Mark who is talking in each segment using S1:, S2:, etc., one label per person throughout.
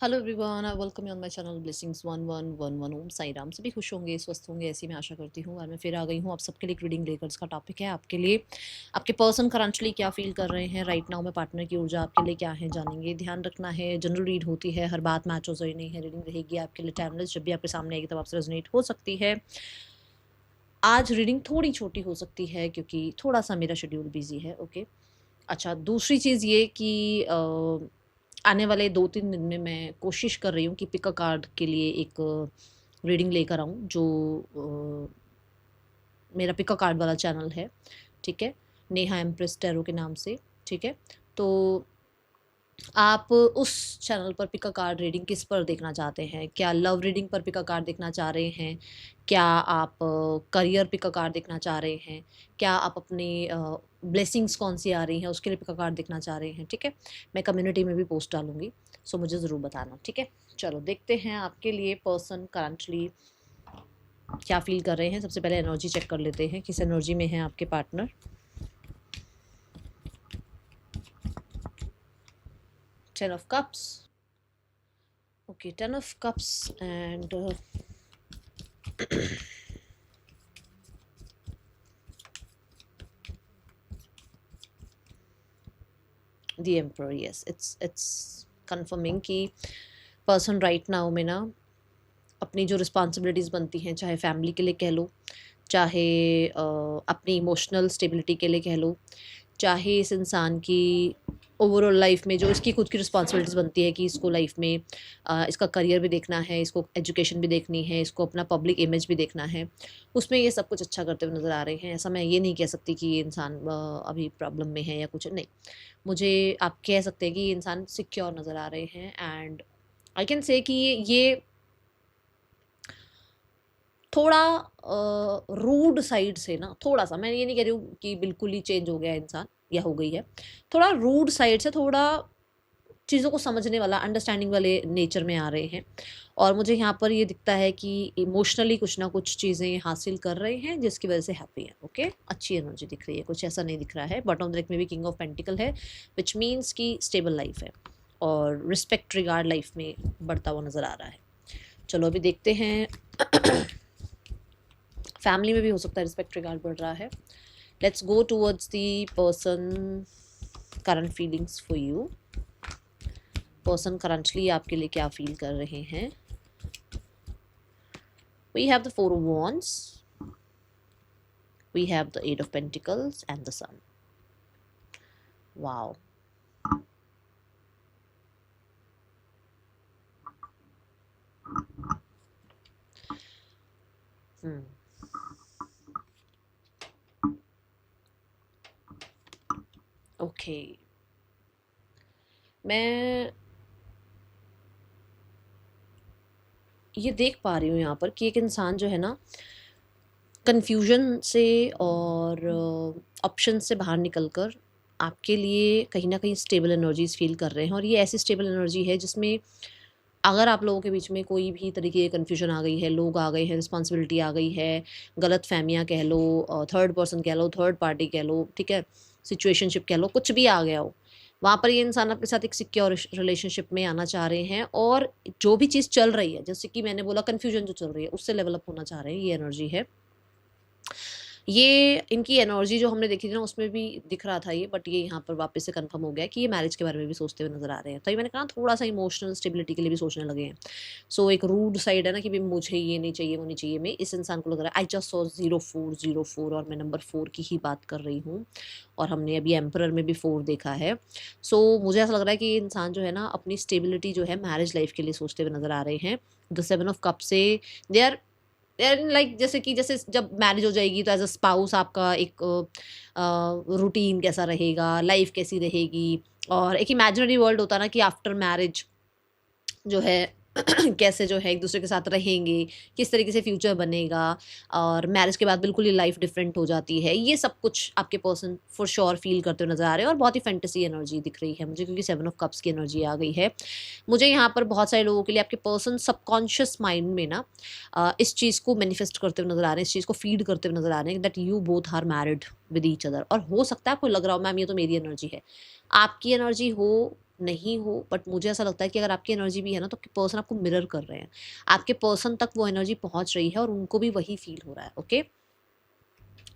S1: Hello everyone, I welcome you on my channel blessings 1111। ओम साई राम। सभी खुश होंगे, स्वस्थ होंगे, ऐसी मैं आशा करती हूँ। और मैं फिर आ गई हूँ आप सबके लिए एक रीडिंग लेकर। इसका टॉपिक है आपके लिए आपके पर्सन करंटली क्या फील कर रहे हैं राइट नाउ में। पार्टनर की ऊर्जा आपके लिए क्या है जानेंगे। ध्यान रखना है, जनरल रीड होती है, हर बात मैच हो सही नहीं है। रीडिंग रहेगी आपके लिए टाइमलेस, जब भी आपके सामने आएगी तब आपसे रेजोनेट हो सकती है। आज रीडिंग थोड़ी छोटी हो सकती है क्योंकि थोड़ा सा मेरा शेड्यूल बिजी है। ओके, अच्छा, दूसरी चीज़ ये कि आने वाले 2-3 दिन में मैं कोशिश कर रही हूँ कि पिक अ कार्ड के लिए एक रीडिंग लेकर आऊँ, जो मेरा पिक अ कार्ड वाला चैनल है, ठीक है? नेहा एम्प्रेस टैरो के नाम से, ठीक है? तो आप उस चैनल पर पिक अ कार्ड रीडिंग किस पर देखना चाहते हैं? क्या लव रीडिंग पर पिक अ कार्ड देखना चाह रहे हैं? क्या आप करियर पिक अ कार्ड देखना चाह रहे हैं? क्या आप अपनी ब्लेसिंग्स कौन-सी आ रही हैं उसके लिए पिक अ कार्ड देखना चाह रहे हैं, ठीक है? मैं कम्युनिटी में भी पोस्ट डालूँगी, सो मुझे ज़रूर बताना, ठीक है? चलो देखते हैं आपके लिए पर्सन करंटली क्या फ़ील कर रहे हैं। सबसे पहले एनर्जी चेक कर लेते हैं, किस एनर्जी में है आपके partner. 10 of cups, okay, 10 of cups and the emperor. Yes, it's confirming कि पर्सन राइट नाउ में ना अपनी जो रिस्पॉन्सिबिलिटीज़ बनती हैं, चाहे फैमिली के लिए कह लो, चाहे अपनी इमोशनल स्टेबिलिटी के लिए कह लो, चाहे इस इंसान की ओवरऑल लाइफ में जो इसकी खुद की रिस्पॉन्सिबिलिटीज़ बनती है कि इसको लाइफ में इसका करियर भी देखना है, इसको एजुकेशन भी देखनी है, इसको अपना पब्लिक इमेज भी देखना है, उसमें ये सब कुछ अच्छा करते हुए नज़र आ रहे हैं। ऐसा मैं ये नहीं कह सकती कि ये इंसान अभी प्रॉब्लम में है या कुछ नहीं। मुझे आप कह सकते हैं कि ये इंसान सिक्योर नज़र आ रहे हैं एंड आई कैन से कि ये थोड़ा रूड साइड से ना, थोड़ा-सा, मैं ये नहीं कह रही हूँ कि बिल्कुल ही चेंज हो गया है इंसान या हो गई है। थोड़ा रूड साइड से, थोड़ा चीज़ों को समझने वाला, अंडरस्टैंडिंग वाले नेचर में आ रहे हैं। और मुझे यहाँ पर ये दिखता है कि इमोशनली कुछ ना कुछ चीज़ें हासिल कर रहे हैं जिसकी वज़ह से हैप्पी हैं, ओके? अच्छी एनर्जी दिख रही है, कुछ ऐसा नहीं दिख रहा है। बॉटम ऑफ द डेक में भी किंग ऑफ पेंटिकल है, व्हिच मीन्स कि स्टेबल लाइफ़ है और रिस्पेक्ट रिगार्ड लाइफ़ में बढ़ता हुआ नज़र आ रहा है। चलो अभी देखते हैं फैमिली में भी हो सकता है रिस्पेक्ट रिगार्ड बढ़ रहा है। Let's go towards the person current feelings for you. Person currently आपके लिए क्या फील कर रहे हैं। We have the 4 of wands, we have the 8 of pentacles and the sun. Wow, okay, मैं ये देख पा रही हूँ यहाँ पर कि एक इंसान जो है ना, कन्फ्यूजन से और ऑप्शन से बाहर निकलकर आपके लिए कहीं ना कहीं स्टेबल एनर्जीज फील कर रहे हैं। और ये ऐसी स्टेबल एनर्जी है जिसमें अगर आप लोगों के बीच में कोई भी तरीके की कन्फ्यूजन आ गई है, लोग आ गए हैं, रिस्पॉन्सिबिलिटी आ गई है, गलत फहमियाँ कह लो, थर्ड पर्सन कह लो, थर्ड पार्टी कह लो, ठीक है, सिचुएशनशिप कह लो, कुछ भी आ गया हो, वहाँ पर ये इंसान आपके साथ एक सिक्योर रिलेशनशिप में आना चाह रहे हैं। और जो भी चीज़ चल रही है, जैसे कि मैंने बोला कन्फ्यूजन जो चल रही है, उससे लेवल अप होना चाह रहे हैं, ये एनर्जी है। ये इनकी एनर्जी जो हमने देखी थी ना, उसमें भी दिख रहा था ये, बट ये यहाँ पर वापस से कंफर्म हो गया कि ये मैरिज के बारे में भी सोचते हुए नज़र आ रहे हैं। तो ये मैंने कहा थोड़ा-सा इमोशनल स्टेबिलिटी के लिए भी सोचने लगे हैं। सो एक रूड साइड है ना कि भई मुझे ये नहीं चाहिए, वो नहीं चाहिए। मैं इस इंसान को लग रहा है आई जस्ट सॉ 0404 और मैं नंबर 4 की ही बात कर रही हूँ और हमने अभी एम्परर में भी 4 देखा है। सो मुझे ऐसा लग रहा है कि ये इंसान जो है ना, अपनी स्टेबिलिटी जो है मैरिज लाइफ़ के लिए सोचते हुए नज़र आ रहे हैं। द 7 ऑफ कप से दे आर एंड लाइक जैसे कि जैसे जब मैरिज हो जाएगी तो एज अ स्पाउस आपका एक रूटीन कैसा रहेगा, लाइफ कैसी रहेगी, और एक इमेजिनरी वर्ल्ड होता है ना कि आफ्टर मैरिज जो है कैसे जो है एक दूसरे के साथ रहेंगे, किस तरीके से फ्यूचर बनेगा, और मैरिज के बाद बिल्कुल ही लाइफ डिफरेंट हो जाती है। ये सब कुछ आपके पर्सन फॉर श्योर फील करते हुए नजर आ रहे हैं और बहुत ही फैंटेसी एनर्जी दिख रही है मुझे, क्योंकि 7 ऑफ कप्स की एनर्जी आ गई है। मुझे यहाँ पर बहुत सारे लोगों के लिए आपके पर्सन सबकॉन्शियस माइंड में ना इस चीज़ को मैनिफेस्ट करते हुए नजर आ रहे हैं, इस चीज़ को फीड करते हुए नजर आ रहे हैं that you both are married with each other. और हो सकता है आपको लग रहा हो मैम ये तो मेरी एनर्जी है, आपकी एनर्जी हो नहीं हो, बट मुझे ऐसा लगता है कि अगर आपकी एनर्जी भी है ना, तो आपके पर्सन आपको मिरर कर रहे हैं, आपके पर्सन तक वो एनर्जी पहुंच रही है और उनको भी वही फील हो रहा है। Okay,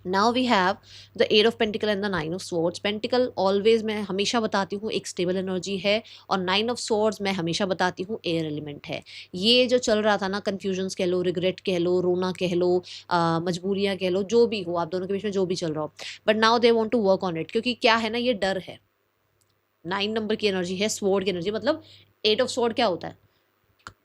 S1: now we have the eight of pentacle and the nine of swords. Pentacle always मैं हमेशा बताती हूँ एक स्टेबल एनर्जी है, और नाइन ऑफ स्वॉर्ड्स मैं हमेशा बताती हूँ एयर एलिमेंट है। ये जो चल रहा था ना, कन्फ्यूजन्स कह लो, रिग्रेट कह लो, रोना कह लो, मजबूरियाँ कह लो, जो भी हो आप दोनों के बीच में जो भी चल रहा हो, but now they want to work on it. क्योंकि क्या है ना, ये डर है। 9 नंबर की एनर्जी है, स्वॉर्ड की एनर्जी, मतलब 8 ऑफ स्वॉर्ड क्या होता है?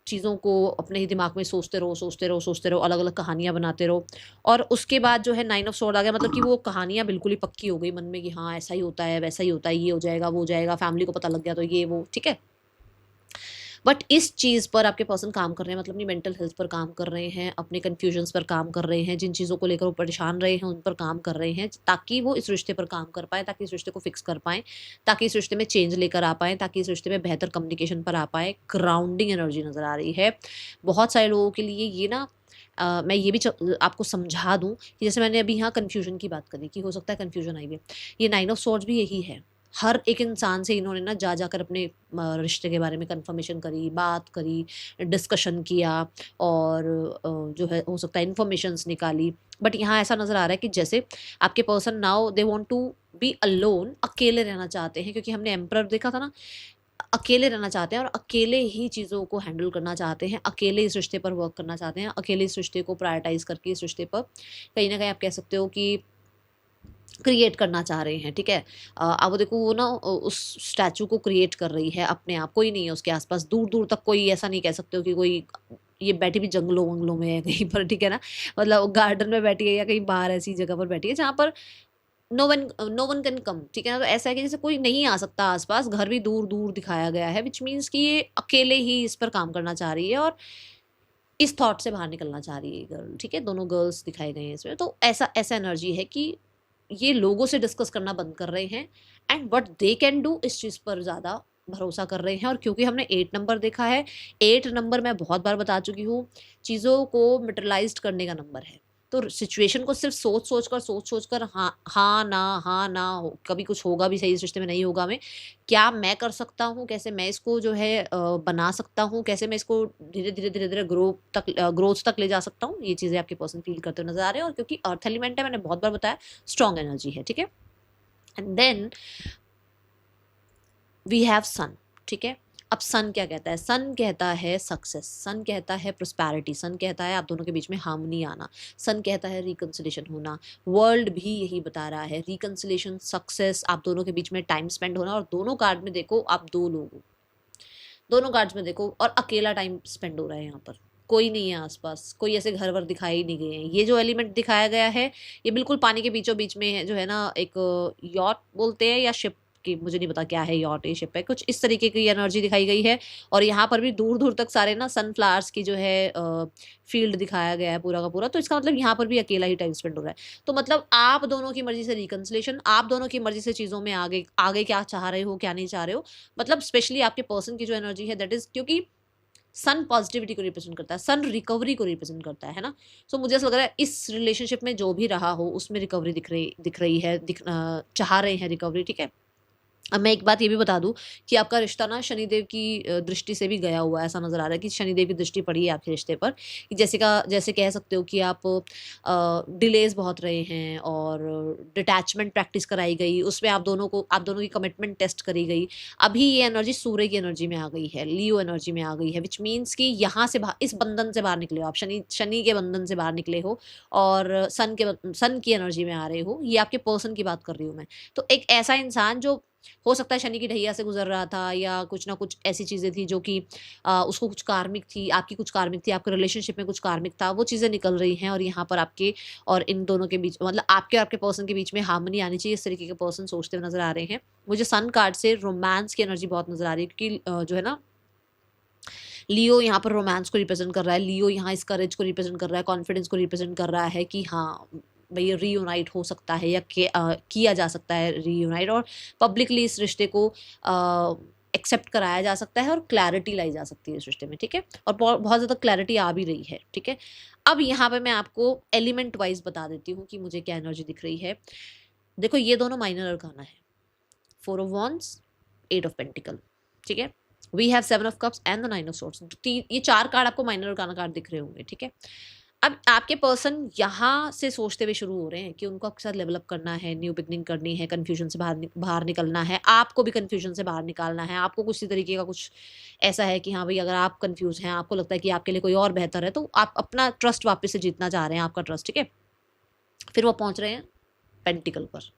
S1: चीज़ों को अपने ही दिमाग में सोचते रहो, सोचते रहो, सोचते रहो, अलग-अलग कहानियाँ बनाते रहो, और उसके बाद जो है 9 ऑफ स्वॉर्ड आ गया, मतलब कि वो कहानियाँ बिल्कुल ही पक्की हो गई मन में कि हाँ, ऐसा ही होता है, वैसा ही होता है, ये हो जाएगा, वो हो जाएगा, फैमिली को पता लग गया तो ये वो, ठीक है? बट इस चीज़ पर आपके पर्सन काम कर रहे हैं, मतलब अपनी मेंटल हेल्थ पर काम कर रहे हैं, अपने कन्फ्यूजन्स पर काम कर रहे हैं, जिन चीज़ों को लेकर वो परेशान रहे हैं उन पर काम कर रहे हैं, ताकि वो इस रिश्ते पर काम कर पाएँ, ताकि इस रिश्ते को फिक्स कर पाएँ, ताकि इस रिश्ते में चेंज लेकर आ पाएँ, ताकि इस रिश्ते में बेहतर कम्युनिकेशन पर आ पाएँ। ग्राउंडिंग एनर्जी नज़र आ रही है। बहुत सारे लोगों के लिए ये ना, मैं ये भी आपको समझा दूँ कि जैसे मैंने अभी यहाँ कन्फ्यूजन की बात करी कि हो सकता है कन्फ्यूजन आई हुई है। ये 9 ऑफ स्वॉर्ड्स भी यही है। हर एक इंसान से इन्होंने ना जा जाकर अपने रिश्ते के बारे में कंफर्मेशन करी, बात करी, डिस्कशन किया, और जो है हो सकता है इन्फॉर्मेशंस निकाली। बट यहाँ ऐसा नज़र आ रहा है कि जैसे आपके person now they want to be alone, अकेले रहना चाहते हैं, क्योंकि हमने एम्परर देखा था ना, अकेले रहना चाहते हैं और अकेले ही चीज़ों को हैंडल करना चाहते हैं, अकेले इस रिश्ते पर वर्क करना चाहते हैं, अकेले इस रिश्ते को प्रायोरिटाइज़ करके इस रिश्ते पर कहीं न कहीं आप कह सकते हो कि क्रिएट करना चाह रहे हैं, ठीक है? अब वो देखो, वो ना उस स्टैचू को क्रिएट कर रही है अपने आप, कोई नहीं है उसके आस-पास, दूर-दूर तक कोई, ऐसा नहीं कह सकते हो कि कोई ये बैठी भी जंगलों-वंगलों में है कहीं पर, ठीक है ना? मतलब गार्डन में बैठी है या कहीं बाहर ऐसी जगह पर बैठी है जहाँ पर नो वन कैन कम, ठीक है ना? तो ऐसा है कि जैसे कोई नहीं आ सकता आस-पास, घर भी दूर-दूर दिखाया गया है, व्हिच मीन्स कि ये अकेले ही इस पर काम करना चाह रही है और इस थॉट से बाहर निकलना चाह रही है गर्ल, ठीक है? दोनों गर्ल्स दिखाई गई हैं इसमें। तो ऐसा ऐसा एनर्जी है कि ये लोगों से डिस्कस करना बंद कर रहे हैं, and what they can do इस चीज़ पर ज़्यादा भरोसा कर रहे हैं। और क्योंकि हमने 8 नंबर देखा है, 8 नंबर मैं बहुत बार बता चुकी हूँ, चीज़ों को मटेरियलाइज़्ड करने का नंबर है। तो सिचुएशन को सिर्फ़ सोच-सोच कर हाँ, ना हो, कभी कुछ होगा भी सही इस रिश्ते में, नहीं होगा में, क्या मैं कर सकता हूँ? कैसे मैं इसको जो है बना सकता हूँ? कैसे मैं इसको धीरे-धीरे ग्रोथ तक ले जा सकता हूँ? ये चीज़ें आपके पर्सन फ़ील करते हुए नज़र आ रहे हैं, और क्योंकि अर्थ एलिमेंट है, मैंने बहुत बार बताया, स्ट्रॉन्ग एनर्जी है, ठीक है? एंड देन वी हैव सन, ठीक है? अब सन क्या कहता है? सन कहता है सक्सेस, सन कहता है प्रोस्पैरिटी, सन कहता है आप दोनों के बीच में हार्मनी आना, सन कहता है रिकंसिलिएशन होना। वर्ल्ड भी यही बता रहा है, रिकंसिलिएशन, सक्सेस, आप दोनों के बीच में टाइम स्पेंड होना। और दोनों कार्ड में देखो, आप 2 लोग हो, दोनों कार्ड्स में देखो, और अकेला टाइम स्पेंड हो रहा है यहाँ पर, कोई नहीं है आसपास, कोई ऐसे घर वर दिखाई ही नहीं गए हैं। ये जो एलिमेंट दिखाया गया है, ये बिल्कुल पानी के बीचों बीच में है, जो है ना, एक यॉट बोलते हैं या शिप की, मुझे नहीं पता क्या है, यॉट है शिप है, कुछ इस तरीके की एनर्जी दिखाई गई है। और यहाँ पर भी दूर दूर तक सारे ना सनफ्लावर्स की जो है फील्ड दिखाया गया है पूरा का पूरा। तो इसका मतलब यहाँ पर भी अकेला ही टाइम स्पेंड हो रहा है। तो मतलब आप दोनों की मर्जी से रिकंसिलेशन, आप दोनों की मर्जी से चीज़ों में आगे आगे क्या चाह रहे हो, क्या नहीं चाह रहे हो, मतलब स्पेशली आपके पर्सन की जो एनर्जी है, दैट इज, क्योंकि सन पॉजिटिविटी को रिप्रेजेंट करता है, सन रिकवरी को रिप्रेजेंट करता है ना? सो मुझे ऐसा लग रहा है इस रिलेशनशिप में जो भी रहा हो उसमें रिकवरी दिख रही है, चाह रहे हैं रिकवरी, ठीक है? अब मैं एक बात ये भी बता दूँ कि आपका रिश्ता ना शनिदेव की दृष्टि से भी गया हुआ है, ऐसा नज़र आ रहा है कि शनिदेव की दृष्टि पड़ी है आपके रिश्ते पर, कि जैसे कह सकते हो कि आप डिलेज़ बहुत रहे हैं, और डिटैचमेंट प्रैक्टिस कराई गई, उसमें आप दोनों की कमिटमेंट टेस्ट करी गई। अभी ये एनर्जी सूर्य की एनर्जी में आ गई है, लियो एनर्जी में आ गई है, व्हिच मीन्स कि यहाँ से इस बंधन से बाहर निकले हो आप, शनि के बंधन से बाहर निकले हो, और सन की एनर्जी में आ रहे हो। ये आपके पर्सन की बात कर रही हूँ मैं। तो एक ऐसा इंसान जो हो सकता है शनि की ढैया से गुजर रहा था, या कुछ ना कुछ ऐसी चीज़ें थी जो कि उसको कुछ कार्मिक थी, आपकी कुछ कार्मिक थी, आपके रिलेशनशिप में कुछ कार्मिक था, वो चीज़ें निकल रही हैं, और यहाँ पर आपके और इन दोनों के बीच, मतलब आपके और आपके पर्सन के बीच में हार्मनी आनी चाहिए, इस तरीके के पर्सन सोचते हुए नज़र आ रहे हैं। मुझे सन कार्ड से रोमांस की एनर्जी बहुत नज़र आ रही है, क्योंकि जो है ना, लियो यहाँ पर रोमांस को रिप्रेजेंट कर रहा है, लियो यहाँ इस करेज को रिप्रेजेंट कर रहा है, कॉन्फिडेंस को रिप्रेजेंट कर रहा है कि हाँ भई रीयूनाइट हो सकता है, या किया जा सकता है रीयूनाइट, और पब्लिकली इस रिश्ते को एक्सेप्ट कराया जा सकता है, और क्लैरिटी लाई जा सकती है इस रिश्ते में, ठीक है? और बहुत ज़्यादा क्लैरिटी आ भी रही है, ठीक है? अब यहाँ पे मैं आपको एलिमेंट वाइज बता देती हूँ कि मुझे क्या एनर्जी दिख रही है। देखो, ये दोनों माइनर अरकाना है, 4 ऑफ वॉन्ड्स, 8 ऑफ पेंटिकल, ठीक है। We have 7 of cups and the 9 of swords. ये 4 कार्ड आपको माइनर अरकाना कार्ड दिख रहे होंगे, ठीक है। अब आपके पर्सन यहाँ से सोचते हुए शुरू हो रहे हैं कि उनको आपके साथ लेवल अप करना है, न्यू बिगनिंग करनी है, कन्फ्यूजन से बाहर निकलना है, आपको भी कन्फ्यूजन से बाहर निकालना है, आपको कुछ इसी तरीके का कुछ ऐसा है कि हाँ भाई, अगर आप कन्फ्यूज हैं, आपको लगता है कि आपके लिए कोई और बेहतर है, तो आप अपना ट्रस्ट वापस से जीतना चाह रहे हैं, आपका ट्रस्ट, ठीक है। फिर वो पहुंच रहे हैं पेंटिकल पर।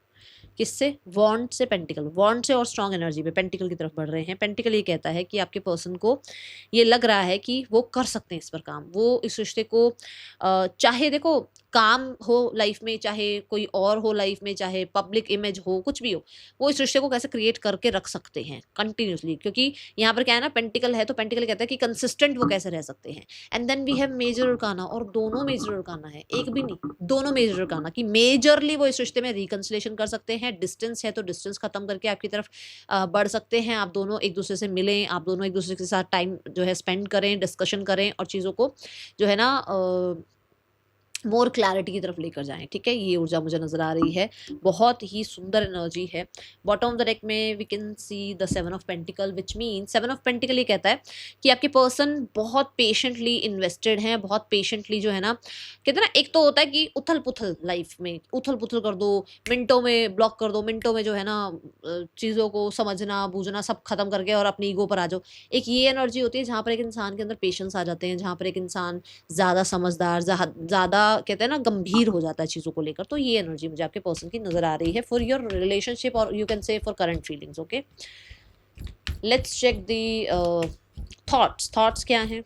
S1: किससे? वॉन्ड से पेंटिकल, वॉन्ड से और स्ट्रॉन्ग एनर्जी पे पेंटिकल की तरफ बढ़ रहे हैं। पेंटिकल ये कहता है कि आपके पर्सन को ये लग रहा है कि वो कर सकते हैं इस पर काम, वो इस रिश्ते को चाहे देखो काम हो लाइफ में, चाहे कोई और हो लाइफ में, चाहे पब्लिक इमेज हो, कुछ भी हो, वो इस रिश्ते को कैसे क्रिएट करके रख सकते हैं कंटिन्यूसली। क्योंकि यहाँ पर क्या है ना, पेंटिकल है तो पेंटिकल कहता है कि कंसिस्टेंट वो कैसे रह सकते हैं। And then we have major arcana, और दोनों मेजर अरकाना है, एक भी नहीं, दोनों मेजर अरकाना कि मेजरली वो इस रिश्ते में रिकंसिलेशन कर सकते हैं। डिस्टेंस है तो डिस्टेंस खत्म करके आपकी तरफ बढ़ सकते हैं। आप दोनों एक दूसरे से मिलें, आप दोनों एक दूसरे के साथ टाइम जो है स्पेंड करें, डिस्कशन करें और चीज़ों को जो है ना मोर क्लैरिटी की तरफ लेकर जाएं, ठीक है। ये ऊर्जा मुझे नजर आ रही है, बहुत ही सुंदर एनर्जी है। बॉटम ऑफ द डेक में we can see the 7 of pentacle, which mean 7 of pentacle ये कहता है कि आपके पर्सन बहुत पेशेंटली इन्वेस्टेड हैं, बहुत पेशेंटली जो है ना, कहते हैं ना, एक तो होता है कि उथल पुथल, लाइफ में उथल पुथल कर दो, मिनटों में ब्लॉक कर दो, मिनटों में जो है ना चीज़ों को समझना बूझना सब खत्म करके और अपनी ईगो पर आ जाओ। एक ये एनर्जी होती है जहाँ पर एक इंसान के अंदर पेशेंस आ जाते हैं, जहाँ पर एक इंसान ज़्यादा समझदार, ज़्यादा कहते हैं ना गंभीर हो जाता है चीज़ों को लेकर। तो ये एनर्जी मुझे आपके पर्सन की नजर आ रही है फॉर योर रिलेशनशिप, और you can say for current feelings. Okay, let's check the thoughts क्या हैं।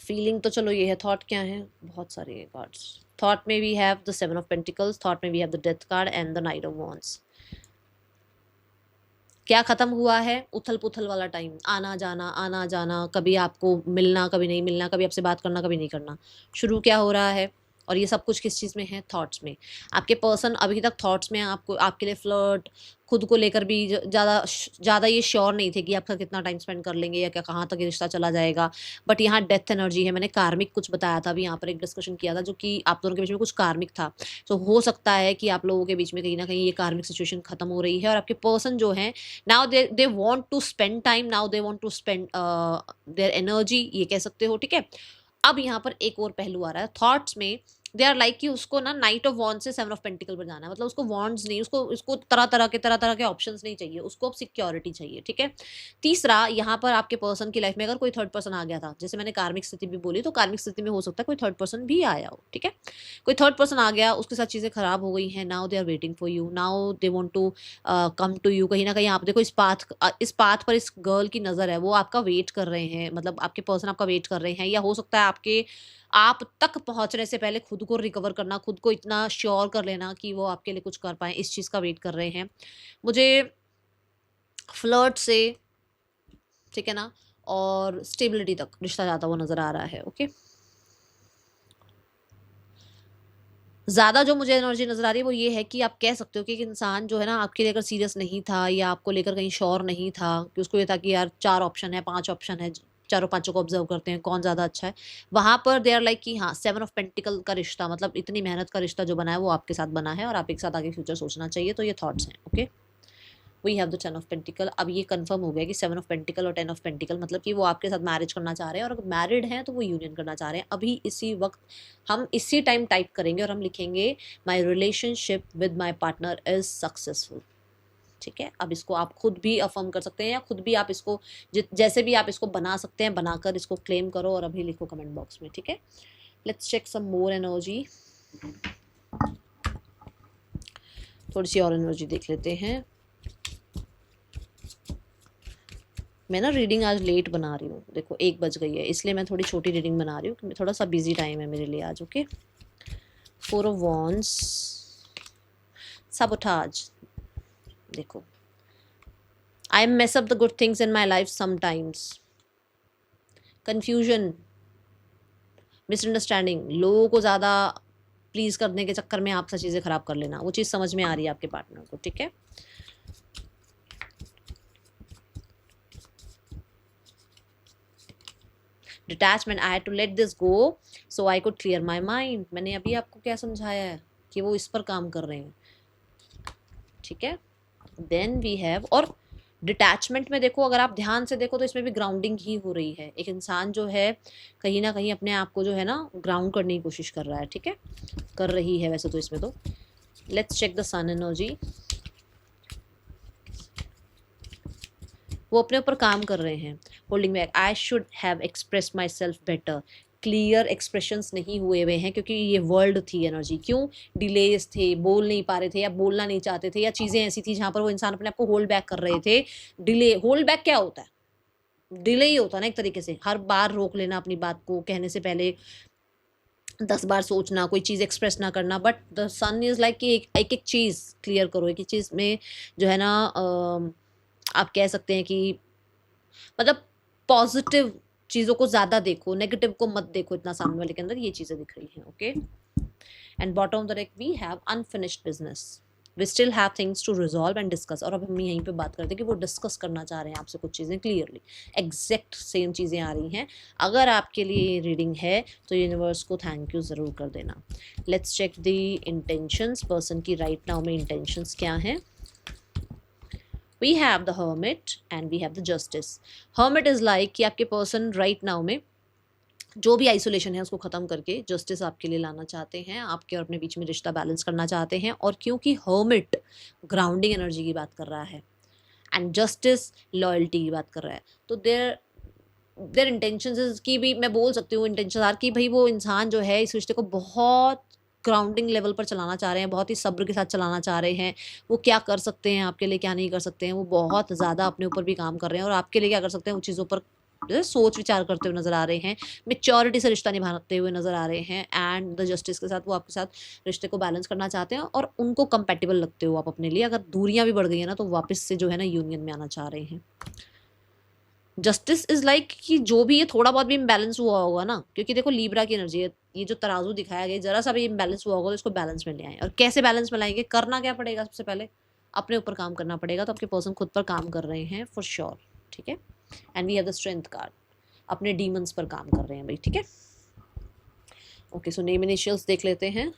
S1: फीलिंग तो चलो ये है, थॉट क्या है, बहुत सारे कार्ड्स। थॉट में we have the 7 of pentacles, thought में we have the death card and the knight of wands. क्या खत्म हुआ है? उथल पुथल वाला टाइम, आना जाना, कभी आपको मिलना, कभी नहीं मिलना, कभी आपसे बात करना, कभी नहीं करना। शुरू क्या हो रहा है? और ये सब कुछ किस चीज़ में है? थॉट्स में। आपके पर्सन अभी तक थॉट्स में आपको, आपके लिए फ्लर्ट, खुद को लेकर भी ज़्यादा ये श्योर नहीं थे कि आपका कितना टाइम स्पेंड कर लेंगे या क्या, कहाँ तक ये रिश्ता चला जाएगा। बट यहाँ डेथ एनर्जी है। मैंने कार्मिक कुछ बताया था अभी, यहाँ पर एक डिस्कशन किया था जो कि आप दोनों के बीच में कुछ कार्मिक था। तो हो सकता है कि आप लोगों के बीच में कहीं ना कहीं ये कार्मिक सिचुएशन खत्म हो रही है, और आपके पर्सन जो है now they want to spend time, now they want to spend their energy, ये कह सकते हो, ठीक है। अब यहाँ पर एक और पहलू आ रहा है थॉट्स में। दे आर लाइक कि उसको ना नाइट ऑफ वॉन्ड्स से 7 ऑफ पेंटिकल पर जाना है, मतलब उसको वॉन्ड्स नहीं, उसको तरह तरह के ऑप्शंस नहीं चाहिए, उसको अब सिक्योरिटी चाहिए, ठीक है। तीसरा, यहाँ पर आपके पर्सन की लाइफ में अगर कोई थर्ड पर्सन आ गया था, जैसे मैंने कार्मिक स्थिति भी बोली, तो कार्मिक स्थिति में हो सकता है कोई थर्ड पर्सन भी आया हो, ठीक है। कोई थर्ड पर्सन आ गया, उसके साथ चीज़ें खराब हो गई हैं, now they are waiting for you, now they want to come to you. कहीं ना कहीं आप देखो इस पाथ पर इस गर्ल की नज़र है, वो आपका वेट कर रहे हैं, मतलब आपके पर्सन आपका वेट कर रहे हैं, या हो सकता है आप तक पहुंचने से पहले खुद को रिकवर करना, खुद को इतना श्योर कर लेना कि वो आपके लिए कुछ कर पाए, इस चीज़ का वेट कर रहे हैं। मुझे फ्लर्ट से, ठीक है ना, और स्टेबिलिटी तक रिश्ता जाता हुआ नजर आ रहा है। ओके, ज़्यादा जो मुझे एनर्जी नज़र आ रही है वो ये है कि आप कह सकते हो कि एक इंसान जो है ना आपके लिए अगर सीरियस नहीं था, या आपको लेकर कहीं श्योर नहीं था, कि उसको ये था कि यार 4 ऑप्शन है, 5 ऑप्शन है, चारों पांचों को ऑब्जर्व करते हैं कौन ज़्यादा अच्छा है, वहाँ पर दे आर लाइक कि हाँ 7 ऑफ पेंटिकल का रिश्ता, मतलब इतनी मेहनत का रिश्ता जो बना है वो आपके साथ बना है, और आप एक साथ आगे फ्यूचर सोचना चाहिए। तो ये थॉट्स हैं। Okay, we have the 10 of pentacle. अब ये कंफर्म हो गया कि 7 ऑफ पेंटिकल और 10 ऑफ पेंटिकल मतलब कि वो आपके साथ मैरिज करना चाह रहे हैं, और अगर मैरिड हैं तो वो यूनियन करना चाह रहे हैं। अभी इसी वक्त हम इसी टाइम टाइप करेंगे और हम लिखेंगे my relationship with my partner is successful, ठीक है। अब इसको आप खुद भी अफर्म कर सकते हैं, या खुद भी आप इसको जैसे भी आप इसको बना सकते हैं, बनाकर इसको क्लेम करो और अभी लिखो कमेंट बॉक्स में, ठीक है। Let's check some more energy, थोड़ी सी और एनर्जी देख लेते हैं। मैं ना रीडिंग आज लेट बना रही हूँ, देखो 1 बज गई है, इसलिए मैं थोड़ी छोटी रीडिंग बना रही हूँ, क्योंकि थोड़ा सा बिजी टाइम है मेरे लिए आज। Okay, 4 of wands, sabotage. देखो, I mess up the good things in my life sometimes, confusion, misunderstanding, लोगों को ज़्यादा प्लीज़ करने के चक्कर में आपसे चीज़ें खराब कर लेना, वो चीज़ समझ में आ रही है आपके पार्टनर को, ठीक है। Detachment, I had to let this go so I could clear my mind. मैंने अभी आपको क्या समझाया है कि वो इस पर काम कर रहे हैं, ठीक है। देन वी हैव, और डिटैचमेंट में देखो, अगर आप ध्यान से देखो तो इसमें भी ग्राउंडिंग ही हो रही है। एक इंसान जो है कहीं ना कहीं अपने आप को जो है ना ग्राउंड करने की कोशिश कर रहा है, ठीक है, कर रही है वैसे तो इसमें तो। Let's check the sun energy. वो अपने ऊपर काम कर रहे हैं। Holding back, I should have express myself better. Clear expressions नहीं हुए हुए हैं क्योंकि ये वर्ल्ड थी एनर्जी। क्यों? डिलेज थे, बोल नहीं पा रहे थे या बोलना नहीं चाहते थे, या चीज़ें ऐसी थी जहाँ पर वो इंसान अपने आप को होल्ड बैक कर रहे थे। डिले, होल्ड बैक क्या होता है? डिले ही होता है ना एक तरीके से, हर बार रोक लेना अपनी बात को, कहने से पहले 10 बार सोचना, कोई चीज़ एक्सप्रेस ना करना। But the sun is like कि एक एक चीज़ क्लियर करो, एक एक चीज़ में जो है ना आप कह सकते हैं कि मतलब पॉजिटिव चीज़ों को ज़्यादा देखो, नेगेटिव को मत देखो इतना। सामने वाले के अंदर ये चीज़ें दिख रही हैं, okay. And bottom of the deck we have unfinished business, we still have things to resolve and discuss. और अब हम यहीं पे बात करते हैं कि वो डिस्कस करना चाह रहे हैं आपसे कुछ चीज़ें क्लियरली, एग्जैक्ट सेम चीज़ें आ रही हैं। अगर आपके लिए रीडिंग है तो यूनिवर्स को थैंक यू ज़रूर कर देना। Let's check the intentions. Person की राइट नाउ में इंटेंशंस क्या हैं? We have the hermit and we have the justice. Hermit is like कि आपके पर्सन राइट नाउ में जो भी आइसोलेशन है उसको ख़त्म करके जस्टिस आपके लिए लाना चाहते हैं, आपके और अपने बीच में रिश्ता बैलेंस करना चाहते हैं। और क्योंकि हर्मिट ग्राउंडिंग एनर्जी की बात कर रहा है एंड जस्टिस लॉयल्टी की बात कर रहा है, तो देयर इंटेंशंस की भी मैं बोल सकती हूँ इंटेंशन आर कि भाई वो इंसान जो है इस रिश्ते को बहुत ग्राउंडिंग लेवल पर चलाना चाह रहे हैं, बहुत ही सब्र के साथ चलाना चाह रहे हैं। वो क्या कर सकते हैं आपके लिए, क्या नहीं कर सकते हैं, वो बहुत ज़्यादा अपने ऊपर भी काम कर रहे हैं और आपके लिए क्या कर सकते हैं उन चीज़ों पर सोच विचार करते हुए नजर आ रहे हैं। मेच्योरिटी से रिश्ता निभाते हुए नजर आ रहे हैं एंड द जस्टिस के साथ वो आपके साथ रिश्ते को बैलेंस करना चाहते हैं और उनको कंपेटेबल लगते हो आप अपने लिए। अगर दूरियां भी बढ़ गई है ना तो वापस से जो है ना यूनियन में आना चाह रहे हैं। जस्टिस इज लाइक कि जो भी ये थोड़ा बहुत भी इम्बैलेंस हुआ होगा ना, क्योंकि देखो लीब्रा की एनर्जी है, ये जो तराजू दिखाया गया जरा सा भी इम्बैलेंस हुआ होगा तो इसको बैलेंस में ले आए। और कैसे बैलेंस में लाएंगे? करना क्या पड़ेगा? सबसे पहले अपने ऊपर काम करना पड़ेगा। तो आपके पर्सन खुद पर काम कर रहे हैं फॉर श्योर, ठीक है। And we have the strength card, अपने डीमंस पर काम कर रहे हैं भाई, ठीक है। ओके, सो नेम इनिशियल्स देख लेते हैं।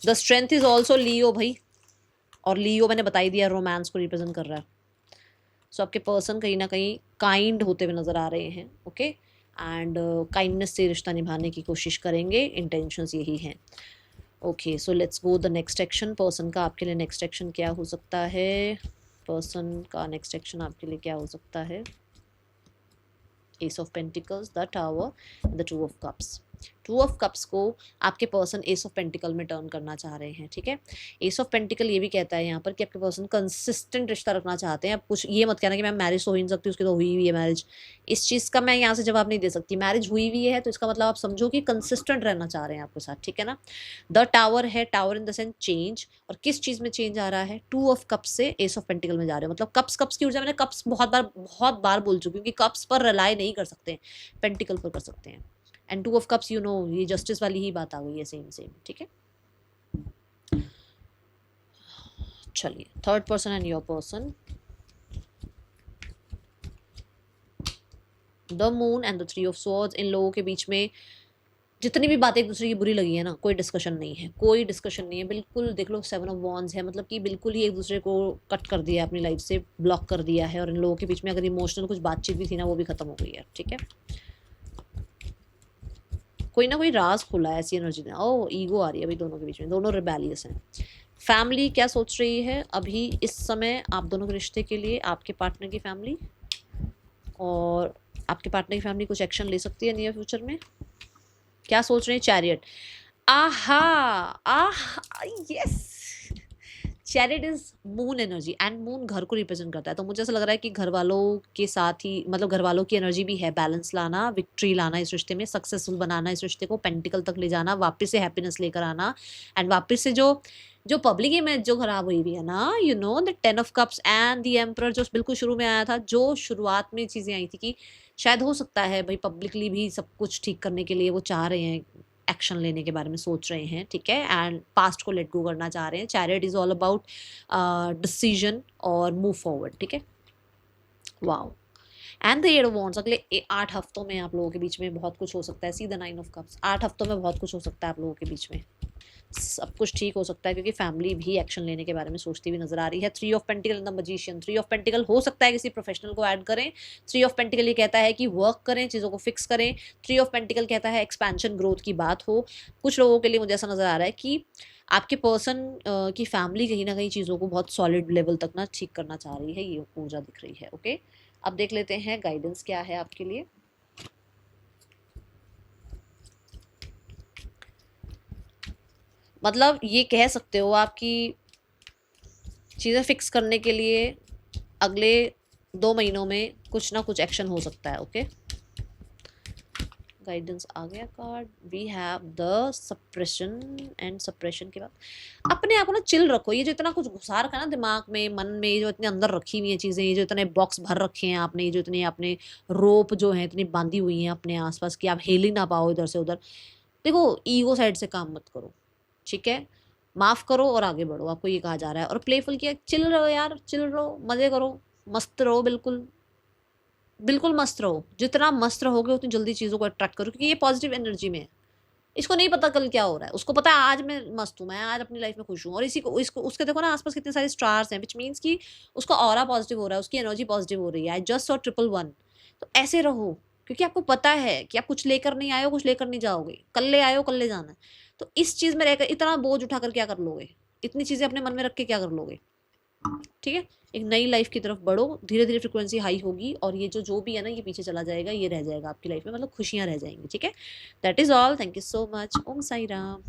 S1: द स्ट्रेंथ इज ऑल्सो लियो भाई, और लियो मैंने बता ही दिया रोमांस को रिप्रेजेंट कर रहा है। सो आपके पर्सन कहीं ना कहीं काइंड होते हुए नज़र आ रहे हैं, ओके। एंड काइंडनेस से रिश्ता निभाने की कोशिश करेंगे, इंटेंशंस यही हैं। Okay, so let's go the next action. Person का आपके लिए नेक्स्ट एक्शन क्या हो सकता है? पर्सन का नेक्स्ट एक्शन आपके लिए क्या हो सकता है? S of pentacles, the tower, the two of cups. Two of cups को आपके पर्सन एस ऑफ पेंटिकल में टर्न करना चाह रहे हैं, ठीक है। एस ऑफ पेंटिकल ये भी कहता है यहाँ पर कि आपके पर्सन कंसिस्टेंट रिश्ता रखना चाहते हैं। आप कुछ ये मत कहना कि मैम मैरिज तो हो ही नहीं सकती, उसकी तो हुई हुई है मैरिज। इस चीज़ का मैं यहाँ से जवाब नहीं दे सकती। मैरिज हुई हुई है तो इसका मतलब आप समझो कि कंसिस्टेंट रहना चाह रहे हैं आपके साथ, ठीक है ना। द टावर है, tower in the sense change. और किस चीज़ में चेंज आ रहा है? टू ऑफ कप्स से एस ऑफ पेंटिकल में जा रहे हो। मतलब कप्स की ऊर्जा, मैंने कप्स बहुत बार बोल चुकी हूँ कि कप्स पर रिलाई नहीं कर सकते, पेंटिकल पर कर सकते हैं। And two of cups, you know, ये जस्टिस वाली ही बात आ गई है, सेम, ठीक है। चलिए, third person and your person, the moon and the three of swords. इन लोगों के बीच में जितनी भी बातें एक दूसरे की बुरी लगी है ना, कोई डिस्कशन नहीं है, कोई डिस्कशन नहीं है बिल्कुल। देख लो, 7 ऑफ वॉन्ड्स है, मतलब कि बिल्कुल ही एक दूसरे को कट कर दिया, अपनी लाइफ से ब्लॉक कर दिया है। और इन लोगों के बीच में अगर इमोशनल कुछ बातचीत भी थी ना, वो भी खत्म हो गई है, ठीक है। कोई ना कोई राज खुला है, ऐसी एनर्जी ने। ओ, ईगो आ रही है अभी दोनों के बीच में, दोनों रिबेलियस हैं। फैमिली क्या सोच रही है अभी इस समय आप दोनों के रिश्ते के लिए? आपके पार्टनर की फैमिली, और आपके पार्टनर की फैमिली कुछ एक्शन ले सकती है नियर फ्यूचर में। क्या सोच रहे हैं? चैरियट। आहा, आहा, yes. Chariot is moon energy and moon घर को रिप्रेजेंट करता है। तो मुझे ऐसा लग रहा है कि घर वालों के साथ ही, मतलब घर वालों की एनर्जी भी है, बैलेंस लाना, विक्ट्री लाना इस रिश्ते में, सक्सेसफुल बनाना इस रिश्ते को, पेंटिकल तक ले जाना, वापस से हैप्पीनेस लेकर आना। एंड वापस से जो पब्लिक इमेज जो खराब हुई भी है ना, you know, the 10 of cups and the emperor जो बिल्कुल शुरू में आया था, जो शुरुआत में चीज़ें आई थी कि शायद हो सकता है भाई पब्लिकली भी सब कुछ ठीक करने के लिए वो चाह रहे हैं, एक्शन लेने के बारे में सोच रहे हैं, ठीक है। एंड पास्ट को लेट गो करना चाह रहे हैं। Chariot is all about decision और मूव फॉरवर्ड, ठीक है। Wow. And the 8 of wands, अगले 8 हफ्तों में आप लोगों के बीच में बहुत कुछ हो सकता है। सी द 9 ऑफ कप्स, 8 हफ्तों में बहुत कुछ हो सकता है आप लोगों के बीच में। सब कुछ ठीक हो सकता है, क्योंकि फैमिली भी एक्शन लेने के बारे में सोचती हुई नजर आ रही है। 3 of pentacle and the magician. 3 of pentacle हो सकता है किसी प्रोफेशनल को ऐड करें। 3 ऑफ पेंटिकल ये कहता है कि वर्क करें, चीज़ों को फिक्स करें। 3 ऑफ पेंटिकल कहता है एक्सपेंशन, ग्रोथ की बात हो। कुछ लोगों के लिए मुझे ऐसा नजर आ रहा है कि आपके पर्सन की फैमिली कहीं ना कहीं चीज़ों को बहुत सॉलिड लेवल तक ना ठीक करना चाह रही है, ये ऊर्जा दिख रही है। ओके, अब देख लेते हैं गाइडेंस क्या है आपके लिए। मतलब ये कह सकते हो आपकी चीज़ें फिक्स करने के लिए अगले 2 महीनों में कुछ ना कुछ एक्शन हो सकता है। ओके, गाइडेंस आ गया card. We have the suppression and suppression के बाद अपने आप को ना चिल रखो। ये जो इतना कुछ घुसा रखा है ना दिमाग में, मन में, ये जो इतने अंदर रखी हुई हैं चीज़ें, ये जो इतने बॉक्स भर रखे हैं आपने, ये जो इतने आपने रोप जो है इतनी बांधी हुई हैं अपने आसपास कि आप हिल ही ना पाओ इधर से उधर। देखो, ईगो साइड से काम मत करो, ठीक है? माफ़ करो और आगे बढ़ो, आपको ये कहा जा रहा है। और प्लेफुल किया, चिल रहो यार, चिल रहो, मज़े करो, मस्त रहो, बिल्कुल बिल्कुल मस्त रहो। जितना मस्त रहोगे उतनी जल्दी चीज़ों को अट्रैक्ट करो, क्योंकि ये पॉजिटिव एनर्जी में है। इसको नहीं पता कल क्या हो रहा है, उसको पता है आज मैं मस्त हूँ, मैं आज अपनी लाइफ में खुश हूँ। और इसी को इसको उसके देखो ना आसपास कितने सारे स्टार्स हैं, विच मीन्स कि उसका ऑरा पॉजिटिव हो रहा है, उसकी एनर्जी पॉजिटिव हो रही है। I just saw 111। तो ऐसे रहो, क्योंकि आपको पता है कि आप कुछ लेकर नहीं आए हो, कुछ लेकर नहीं जाओगे, कल ले आए हो, कल ले जाना है। तो इस चीज़ में रहकर इतना बोझ उठाकर क्या कर लोगे, इतनी चीज़ें अपने मन में रख के क्या कर लोगे? ठीक है, एक नई लाइफ की तरफ बढ़ो, धीरे धीरे फ्रिक्वेंसी हाई होगी और ये जो भी है ना ये पीछे चला जाएगा, ये रह जाएगा आपकी लाइफ में, मतलब खुशियां रह जाएंगी। ठीक है, that is all. Thank you so much. Om Sai Ram.